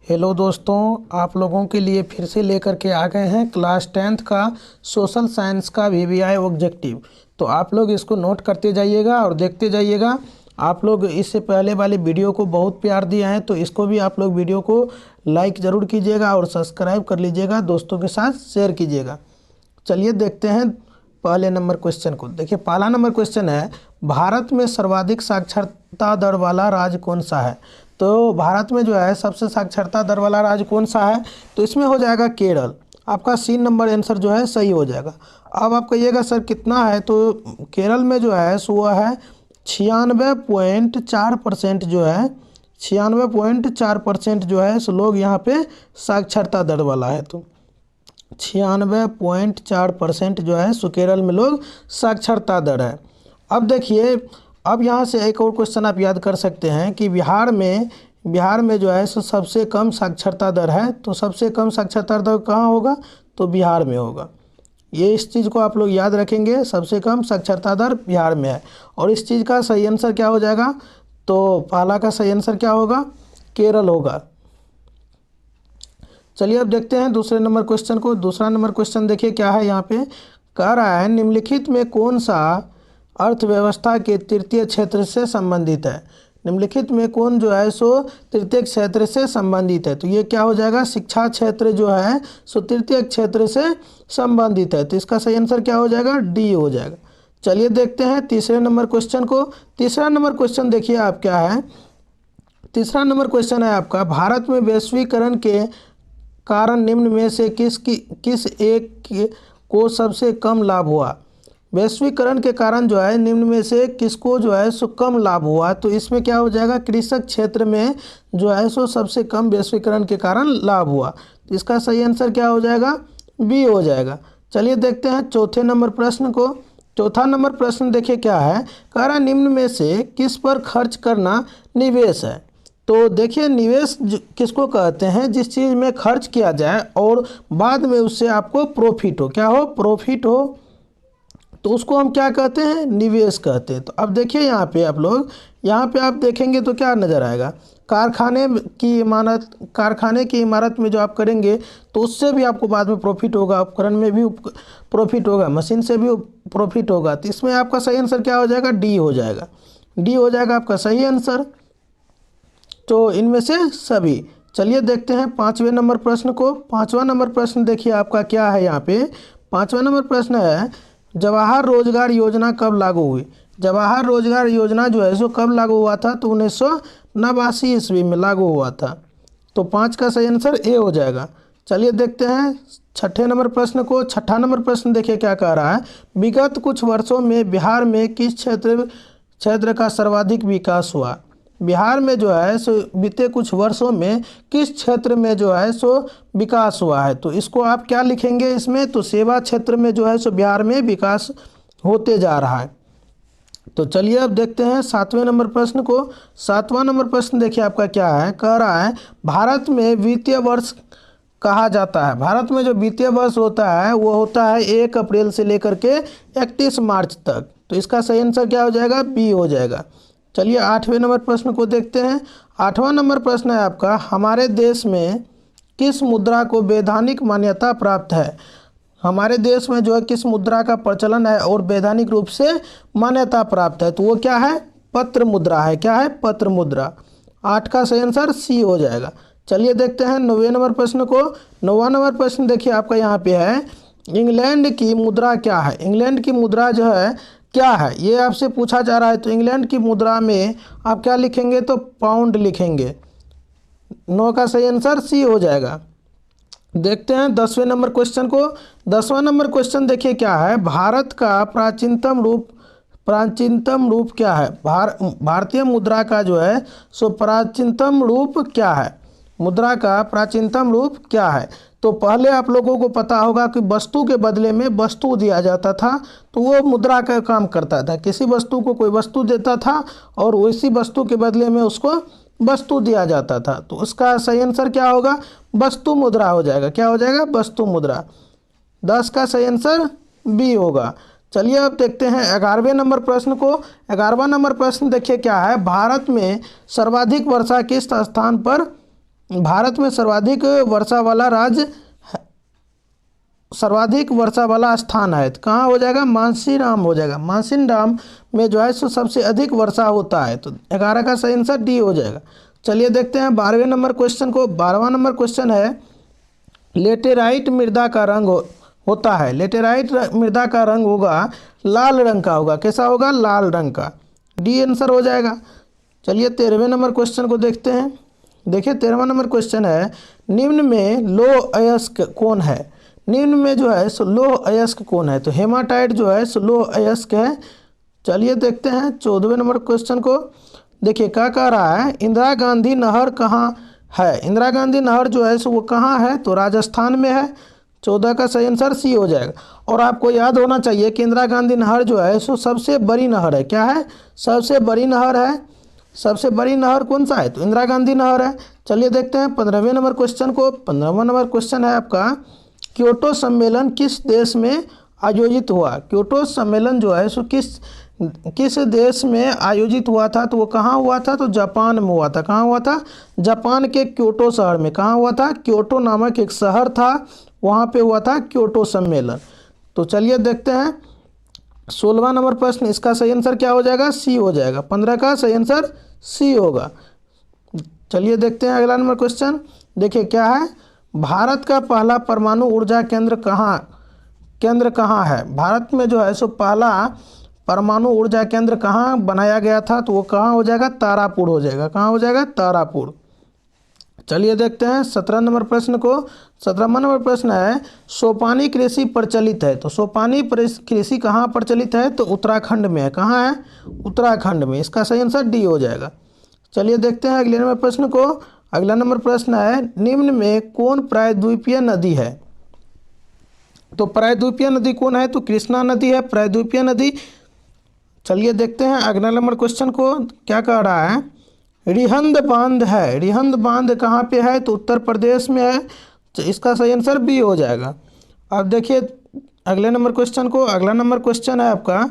Hello दोस्तों, आप लोगों के लिए फिर से लेकर के आ गए हैं क्लास 10th का सोशल साइंस का वीवीआई ऑब्जेक्टिव। तो आप लोग इसको नोट करते जाइएगा और देखते जाइएगा। आप लोग इससे पहले वाले वीडियो को बहुत प्यार दिया है, तो इसको भी आप लोग वीडियो को लाइक ज़रूर कीजिएगा और सब्सक्राइब कर लीजिएगा, दोस्तों के साथ शेयर कीजिएगा। चलिए देखते हैं पहले नंबर क्वेश्चन को। देखिए पहला नंबर क्वेश्चन है, भारत में सर्वाधिक साक्षरता दर वाला राज्य कौन सा है। तो भारत में जो है सबसे साक्षरता दर वाला राज्य कौन सा है, तो इसमें हो जाएगा केरल। आपका सी नंबर आंसर जो है सही हो जाएगा। अब आप कहिएगा सर कितना है, तो केरल में जो है सो वह है 96.4% जो है 96.4% जो है सो लोग यहाँ पे साक्षरता दर वाला है। तो 96.4% जो है सो केरल में लोग साक्षरता दर है। अब देखिए, अब यहाँ से एक और क्वेश्चन आप याद कर सकते हैं कि बिहार में जो है सो सबसे कम साक्षरता दर है। तो सबसे कम साक्षरता दर कहाँ होगा, तो बिहार में होगा। ये इस चीज़ को आप लोग याद रखेंगे, सबसे कम साक्षरता दर बिहार में है। और इस चीज़ का सही आंसर क्या हो जाएगा, तो पहला का सही आंसर क्या होगा, केरल होगा। चलिए अब देखते हैं दूसरे नंबर क्वेश्चन को। दूसरा नंबर क्वेश्चन देखिए क्या है, यहाँ पे कह रहा है निम्नलिखित में कौन सा अर्थव्यवस्था के तृतीय क्षेत्र से संबंधित है। निम्नलिखित में कौन जो है सो तृतीय क्षेत्र से संबंधित है। तो ये क्या हो जाएगा, शिक्षा क्षेत्र जो है सो तृतीय क्षेत्र से संबंधित है। तो इसका सही आंसर क्या हो जाएगा, डी हो जाएगा। चलिए देखते हैं तीसरे नंबर क्वेश्चन को। तीसरा नंबर क्वेश्चन देखिए आप क्या है, तीसरा नंबर क्वेश्चन है आपका, भारत में वैश्वीकरण के कारण निम्न में से किस एक को सबसे कम लाभ हुआ। वैश्वीकरण के कारण जो है निम्न में से किसको जो है सो कम लाभ हुआ। तो इसमें क्या हो जाएगा, कृषक क्षेत्र में जो है सो सबसे कम वैश्वीकरण के कारण लाभ हुआ। तो इसका सही आंसर क्या हो जाएगा, बी हो जाएगा। चलिए देखते हैं चौथे नंबर प्रश्न को। चौथा नंबर प्रश्न देखिए क्या है, कह रहा निम्न में से किस पर खर्च करना निवेश है। तो देखिए निवेश किसको कहते हैं, जिस चीज़ में खर्च किया जाए और बाद में उससे आपको प्रॉफिट हो, क्या हो, प्रॉफिट हो, तो उसको हम क्या कहते हैं, निवेश कहते हैं। तो अब देखिए यहाँ पे आप लोग, यहाँ पे आप देखेंगे तो क्या नज़र आएगा, कारखाने की इमारत में जो आप करेंगे तो उससे भी आपको बाद में प्रॉफिट होगा, उपकरण में भी प्रॉफिट होगा, मशीन से भी प्रॉफिट होगा। तो इसमें आपका सही आंसर क्या हो जाएगा, डी हो जाएगा। डी हो जाएगा आपका सही आंसर। तो इनमें से सभी। चलिए देखते हैं पाँचवें नंबर प्रश्न को। पाँचवा नंबर प्रश्न देखिए आपका क्या है, यहाँ पे पाँचवा नंबर प्रश्न है, जवाहर रोजगार योजना कब लागू हुई। जवाहर रोजगार योजना जो है सो कब लागू हुआ था, तो 1989 ईस्वी में लागू हुआ था। तो 5 का सही आंसर ए हो जाएगा। चलिए देखते हैं छठे नंबर प्रश्न को। छठा नंबर प्रश्न देखिए क्या कह रहा है, विगत कुछ वर्षों में बिहार में किस क्षेत्र का सर्वाधिक विकास हुआ। बिहार में जो है सो बीते कुछ वर्षों में किस क्षेत्र में जो है सो विकास हुआ है। तो इसको आप क्या लिखेंगे इसमें, तो सेवा क्षेत्र में जो है सो बिहार में विकास होते जा रहा है। तो चलिए अब देखते हैं सातवें नंबर प्रश्न को। सातवां नंबर प्रश्न देखिए आपका क्या है, कह रहा है भारत में वित्तीय वर्ष कहा जाता है। भारत में जो वित्तीय वर्ष होता है वो होता है 1 अप्रैल से लेकर के 31 मार्च तक। तो इसका सही आंसर क्या हो जाएगा, बी हो जाएगा। चलिए आठवें नंबर प्रश्न को देखते हैं। आठवां नंबर प्रश्न है आपका, हमारे देश में किस मुद्रा को वैधानिक मान्यता प्राप्त है। हमारे देश में जो है किस मुद्रा का प्रचलन है और वैधानिक रूप से मान्यता प्राप्त है, तो वो क्या है, पत्र मुद्रा है। क्या है, पत्र मुद्रा। 8 का सही आंसर सी हो जाएगा। चलिए देखते हैं 9वें नंबर प्रश्न को। 9वां नंबर प्रश्न देखिए आपका यहाँ पे है, इंग्लैंड की मुद्रा क्या है। इंग्लैंड की मुद्रा जो है क्या है, ये आपसे पूछा जा रहा है। तो इंग्लैंड की मुद्रा में आप क्या लिखेंगे, तो पाउंड लिखेंगे। 9 का सही आंसर सी हो जाएगा। देखते हैं 10वें नंबर क्वेश्चन को। 10वां नंबर क्वेश्चन देखिए क्या है, भारत का प्राचीनतम रूप क्या है। भारतीय मुद्रा का जो है सो प्राचीनतम रूप क्या है, मुद्रा का प्राचीनतम रूप क्या है। तो पहले आप लोगों को पता होगा कि वस्तु के बदले में वस्तु दिया जाता था, तो वो मुद्रा का काम करता था। किसी वस्तु को कोई वस्तु देता था और उसी वस्तु के बदले में उसको वस्तु दिया जाता था। तो उसका सही आंसर क्या होगा, वस्तु मुद्रा हो जाएगा। क्या हो जाएगा, वस्तु मुद्रा। 10 का सही आंसर बी होगा। चलिए अब देखते हैं 11वें नंबर प्रश्न को। 11वां नंबर प्रश्न देखिए क्या है, भारत में सर्वाधिक वर्षा किस स्थान पर भारत में सर्वाधिक वर्षा वाला स्थान है, तो कहाँ हो जाएगा? मानसीराम हो जाएगा। मानसीराम में जो है सो सबसे अधिक वर्षा होता है, तो 11 का सही आंसर डी हो जाएगा। चलिए देखते हैं 12वें नंबर क्वेश्चन को। 12वां नंबर क्वेश्चन है, लेटेराइट मृदा का रंग होता है। लेटेराइट मृदा का रंग होगा लाल रंग का होगा। कैसा होगा? लाल रंग का। डी आंसर हो जाएगा। चलिए 13वें नंबर क्वेश्चन को देखते हैं। देखिए 13वां नंबर क्वेश्चन है, निम्न में लौह अयस्क कौन है? निम्न में जो है सो लौह अयस्क कौन है? तो हेमाटाइट जो है सो लौह अयस्क है। चलिए देखते हैं 14वें नंबर क्वेश्चन को। देखिए क्या कह रहा है, इंदिरा गांधी नहर कहाँ है? इंदिरा गांधी नहर जो है सो वो कहाँ है? तो राजस्थान में है। 14 का सही आंसर सी हो जाएगा। और आपको याद होना चाहिए कि इंदिरा गांधी नहर जो है सो सबसे बड़ी नहर है। क्या है? सबसे बड़ी नहर है। सबसे बड़ी नहर कौन सा है? तो इंदिरा गांधी नहर है। चलिए देखते हैं 15वें नंबर क्वेश्चन को। 15वां नंबर क्वेश्चन है आपका, क्योटो सम्मेलन किस देश में आयोजित हुआ? क्योटो सम्मेलन जो है सो किस देश में आयोजित हुआ था? तो वो कहाँ हुआ था? तो जापान में हुआ था। कहाँ हुआ था? जापान के क्योटो शहर में। कहाँ हुआ था? क्योटो नामक एक शहर था, वहाँ पे हुआ था क्योटो सम्मेलन। तो चलिए देखते हैं 16वां नंबर प्रश्न, इसका सही आंसर क्या हो जाएगा? सी हो जाएगा। 15 का सही आंसर सी होगा। चलिए देखते हैं अगला नंबर क्वेश्चन। देखिए क्या है, भारत का पहला परमाणु ऊर्जा केंद्र कहाँ है? भारत में जो है सो पहला परमाणु ऊर्जा केंद्र कहाँ बनाया गया था? तो वो कहाँ हो जाएगा? तारापुर हो जाएगा। कहाँ हो जाएगा? तारापुर। चलिए देखते हैं 17 नंबर प्रश्न को। 17वां नंबर प्रश्न है, सोपानी कृषि प्रचलित है। तो सोपानी कृषि कहाँ प्रचलित है? तो उत्तराखंड में है। कहाँ है? उत्तराखंड में। इसका सही आंसर डी हो जाएगा। चलिए देखते हैं अगले नंबर प्रश्न को। अगला नंबर प्रश्न है, निम्न में कौन प्रायद्वीपीय नदी है? तो प्रायद्वीपीय नदी कौन है? तो कृष्णा नदी है प्रायद्वीपीय नदी। चलिए देखते हैं अगला नंबर क्वेश्चन को। क्या कह रहा है, रिहंद बांध है। रिहंद बांध कहाँ पे है? तो उत्तर प्रदेश में है। तो इसका सही आंसर बी हो जाएगा। अब देखिए अगले नंबर क्वेश्चन को। अगला नंबर क्वेश्चन है आपका,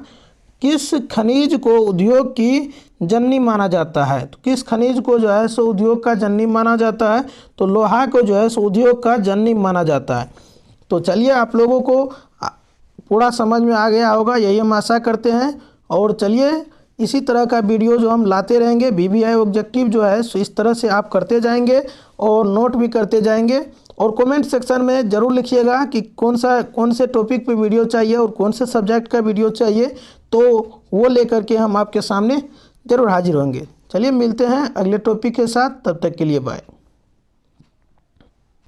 किस खनिज को उद्योग की जननी माना जाता है? तो किस खनिज को जो है सो उद्योग का जननी माना जाता है? तो लोहा को जो है सो उद्योग का जननी माना जाता है। तो चलिए आप लोगों को पूरा समझ में आ गया होगा, यही हम आशा करते हैं। और चलिए इसी तरह का वीडियो जो हम लाते रहेंगे, VVI ऑब्जेक्टिव जो है सो इस तरह से आप करते जाएंगे और नोट भी करते जाएंगे। और कमेंट सेक्शन में ज़रूर लिखिएगा कि कौन से टॉपिक पे वीडियो चाहिए और कौन से सब्जेक्ट का वीडियो चाहिए, तो वो लेकर के हम आपके सामने ज़रूर हाजिर होंगे। चलिए मिलते हैं अगले टॉपिक के साथ, तब तक के लिए बाय।